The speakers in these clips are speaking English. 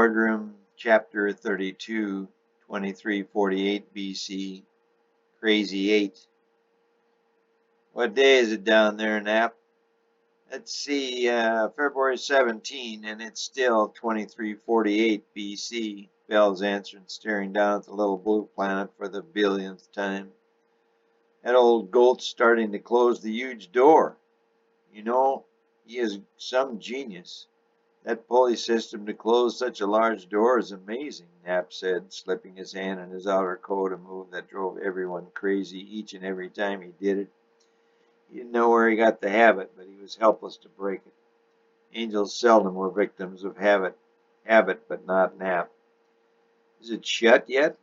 Boardroom, Chapter 32, 2348 BC, Crazy 8. What day is it down there, Nap? Let's see, February 17, and it's still 2348 BC, Bells answered, staring down at the little blue planet for the billionth time. That old goat's starting to close the huge door. You know, he is some genius. That pulley system to close such a large door is amazing, Knapp said, slipping his hand in his outer coat, a move that drove everyone crazy each and every time he did it. He didn't know where he got the habit, but he was helpless to break it. Angels seldom were victims of habit, but not Knapp. Is it shut yet?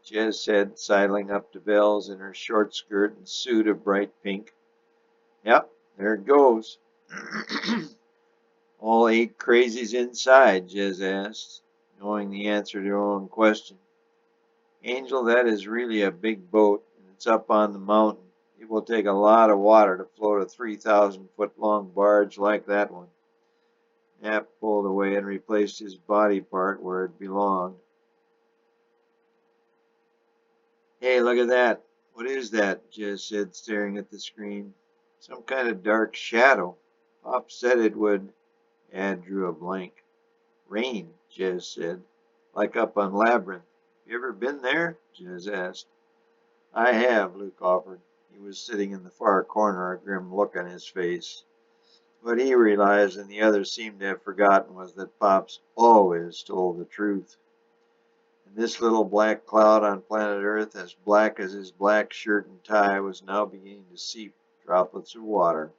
Jez said, sidling up to Bells in her short skirt and suit of bright pink. Yep, there it goes. All 8 crazies inside? Jez asked, knowing the answer to her own question. Angel, that is really a big boat, and it's up on the mountain. It will take a lot of water to float a 3,000-foot-long barge like that one. Knapp pulled away and replaced his body part where it belonged. Hey, look at that. What is that? Jez said, staring at the screen. Some kind of dark shadow. Pop said it would. Ad drew a blank. Rain, Jez said, like up on Labyrinth. You ever been there? Jez asked. I have, Luke offered. He was sitting in the far corner, a grim look on his face. What he realized, and the others seemed to have forgotten, was that Pops always told the truth. And this little black cloud on planet Earth, as black as his black shirt and tie, was now beginning to seep droplets of water.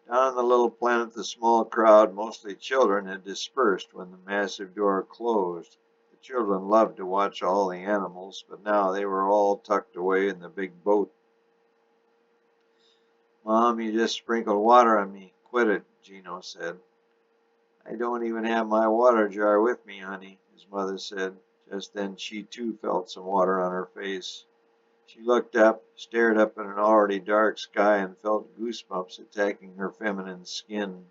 Down on the little planet, the small crowd, mostly children, had dispersed when the massive door closed. The children loved to watch all the animals, but now they were all tucked away in the big boat. Mom, you just sprinkled water on me. Quit it, Gino said. I don't even have my water jar with me, honey, his mother said. Just then she too felt some water on her face. She looked up, stared up at an already dark sky, and felt goosebumps attacking her feminine skin.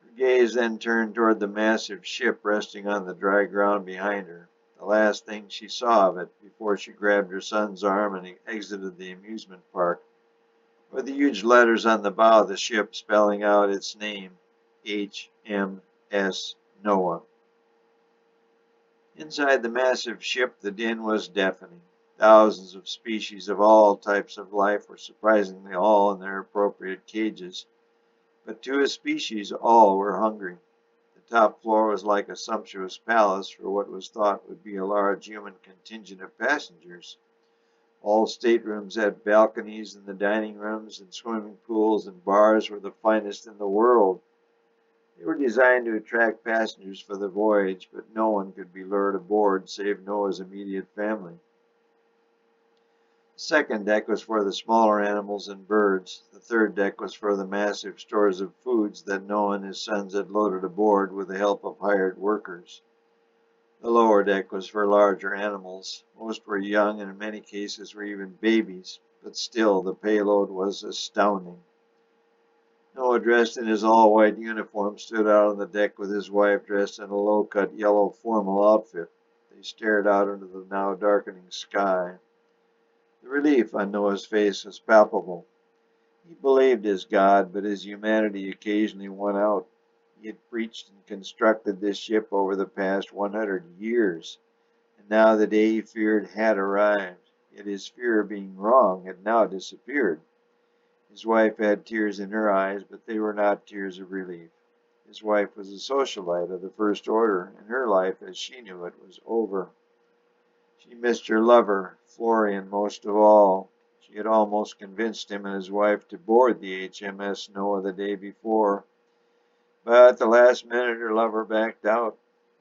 Her gaze then turned toward the massive ship resting on the dry ground behind her, the last thing she saw of it before she grabbed her son's arm and exited the amusement park, were the huge letters on the bow of the ship spelling out its name, HMS Noah. Inside the massive ship, the din was deafening. Thousands of species of all types of life were surprisingly all in their appropriate cages. But to a species, all were hungry. The top floor was like a sumptuous palace for what was thought would be a large human contingent of passengers. All staterooms had balconies, and the dining rooms and swimming pools and bars were the finest in the world. They were designed to attract passengers for the voyage, but no one could be lured aboard save Noah's immediate family. The second deck was for the smaller animals and birds. The third deck was for the massive stores of foods that Noah and his sons had loaded aboard with the help of hired workers. The lower deck was for larger animals. Most were young, and in many cases were even babies, but still the payload was astounding. Noah, dressed in his all-white uniform, stood out on the deck with his wife dressed in a low-cut yellow formal outfit. They stared out into the now darkening sky. The relief on Noah's face was palpable. He believed his God, but his humanity occasionally won out. He had preached and constructed this ship over the past 100 years, and now the day he feared had arrived. Yet his fear of being wrong had now disappeared. His wife had tears in her eyes, but they were not tears of relief. His wife was a socialite of the first order, and her life, as she knew it, was over. She missed her lover, Florian, most of all. She had almost convinced him and his wife to board the HMS Noah the day before. But at the last minute her lover backed out.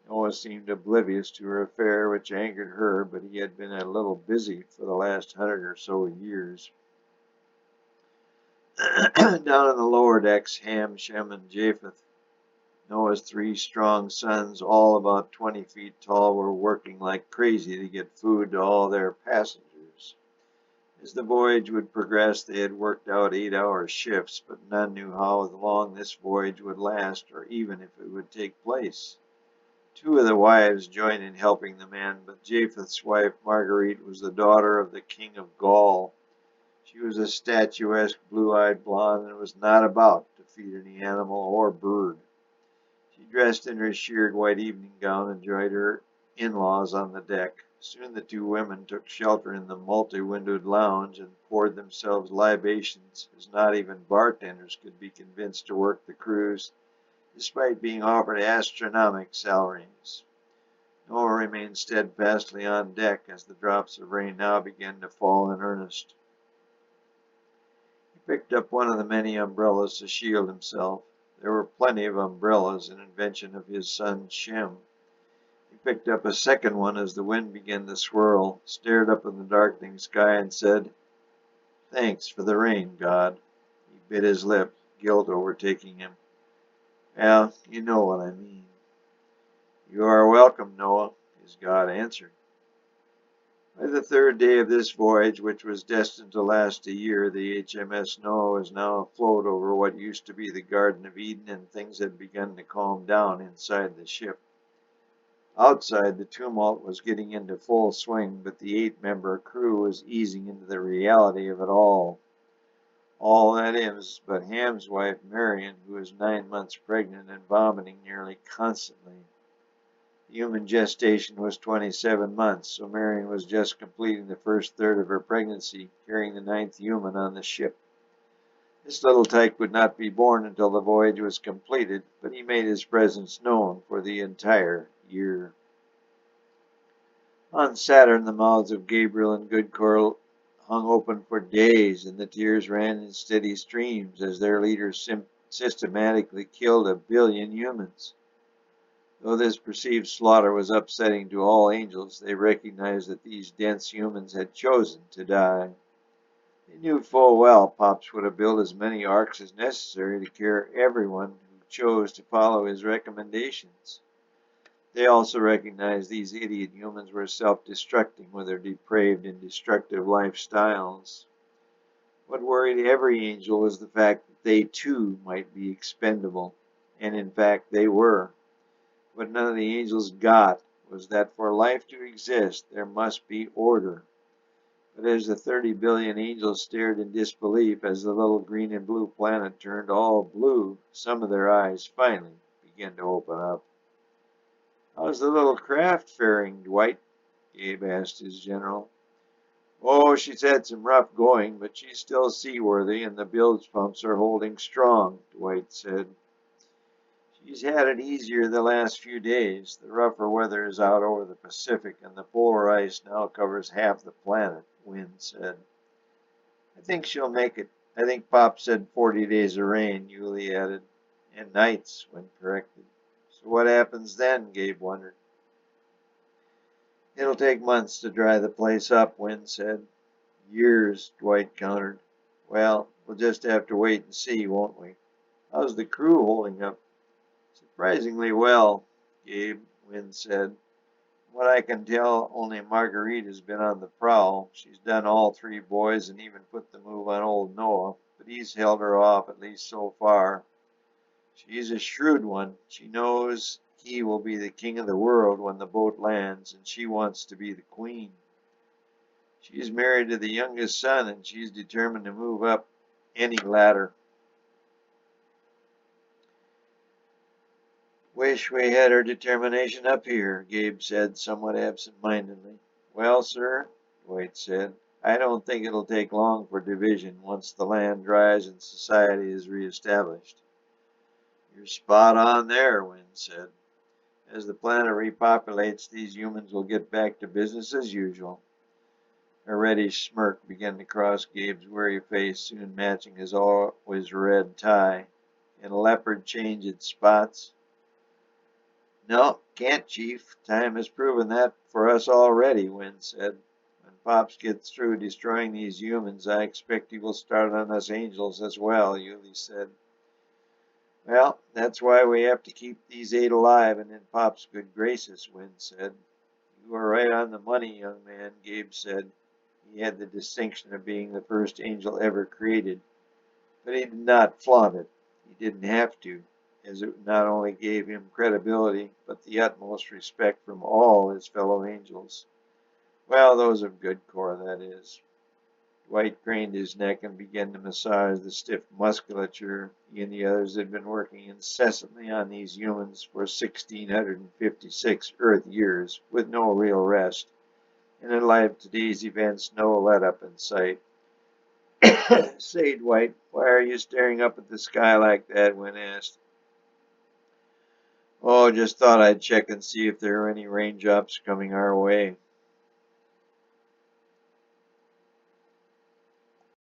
Noah seemed oblivious to her affair, which angered her, but he had been a little busy for the last 100 or so years. Down on the lower decks, Ham, Shem, and Japheth, Noah's 3 strong sons, all about 20 feet tall, were working like crazy to get food to all their passengers. As the voyage would progress, they had worked out 8-hour shifts, but none knew how long this voyage would last, or even if it would take place. Two of the wives joined in helping the men, but Japheth's wife Marguerite was the daughter of the king of Gaul. She was a statuesque, blue-eyed blonde and was not about to feed any animal or bird. She dressed in her shirred white evening gown and joined her in-laws on the deck. Soon the two women took shelter in the multi-windowed lounge and poured themselves libations, as not even bartenders could be convinced to work the cruise, despite being offered astronomical salaries. Noah remained steadfastly on deck as the drops of rain now began to fall in earnest. He picked up one of the many umbrellas to shield himself. There were plenty of umbrellas, an invention of his son Shem. He picked up a second one as the wind began to swirl, stared up in the darkening sky, and said, "Thanks for the rain, God." He bit his lip, guilt overtaking him. "Well, you know what I mean." "You are welcome, Noah," his God answered. By the third day of this voyage, which was destined to last a year, the HMS Noah was now afloat over what used to be the Garden of Eden, and things had begun to calm down inside the ship. Outside, the tumult was getting into full swing, but the 8-member crew was easing into the reality of it all. All that is, but Ham's wife Marion, who was 9 months pregnant and vomiting nearly constantly. The human gestation was 27 months, so Marion was just completing the first third of her pregnancy, carrying the 9th human on the ship. This little tyke would not be born until the voyage was completed, but he made his presence known for the entire year. On Saturn, the mouths of Gabriel and Goodcore hung open for days, and the tears ran in steady streams as their leaders systematically killed 1 billion humans. Though this perceived slaughter was upsetting to all angels, they recognized that these dense humans had chosen to die. They knew full well Pops would have built as many arks as necessary to carry everyone who chose to follow his recommendations. They also recognized these idiot humans were self-destructing with their depraved and destructive lifestyles. What worried every angel was the fact that they too might be expendable, and in fact they were. What none of the angels got was that for life to exist, there must be order. But as the 30 billion angels stared in disbelief as the little green and blue planet turned all blue, some of their eyes finally began to open up. "How's the little craft faring, Dwight?" Gabe asked his general. "Oh, she's had some rough going, but she's still seaworthy, and the bilge pumps are holding strong," Dwight said. "She's had it easier the last few days. The rougher weather is out over the Pacific, and the polar ice now covers half the planet," Wynne said. "I think she'll make it. I think Pop said 40 days of rain," Yulee added. "And nights," Wynne corrected. "So what happens then?" Gabe wondered. "It'll take months to dry the place up," Wynne said. "Years," Dwight countered. "Well, we'll just have to wait and see, won't we? How's the crew holding up?" "Surprisingly well," Wynne said. "From what I can tell, only Marguerite has been on the prowl. She's done all 3 boys and even put the move on old Noah, but he's held her off, at least so far. She's a shrewd one. She knows he will be the king of the world when the boat lands, and she wants to be the queen. She's married to the youngest son, and she's determined to move up any ladder." "Wish we had her determination up here," Gabe said, somewhat absent-mindedly. "Well, sir," Dwight said, "I don't think it'll take long for division once the land dries and society is reestablished." "You're spot on there," Wynne said. "As the planet repopulates, these humans will get back to business as usual." A reddish smirk began to cross Gabe's weary face, soon matching his always red tie. "Can a leopard change its spots?" "No, can't, Chief. Time has proven that for us already," Wynne said. "When Pops gets through destroying these humans, I expect he will start on us angels as well," Yulee said. "Well, that's why we have to keep these 8 alive and in Pop's good graces," Wynne said. "You are right on the money, young man," Gabe said. He had the distinction of being the first angel ever created, but he did not flaunt it. He didn't have to. as it not only gave him credibility, but the utmost respect from all his fellow angels. Well, those of good core, that is. Dwight craned his neck and began to massage the stiff musculature. He and the others had been working incessantly on these humans for 1,656 Earth years, with no real rest. And in light of today's events, no let-up in sight. Say, Dwight, why are you staring up at the sky like that? When asked. Oh, just thought I'd check and see if there are any raindrops coming our way.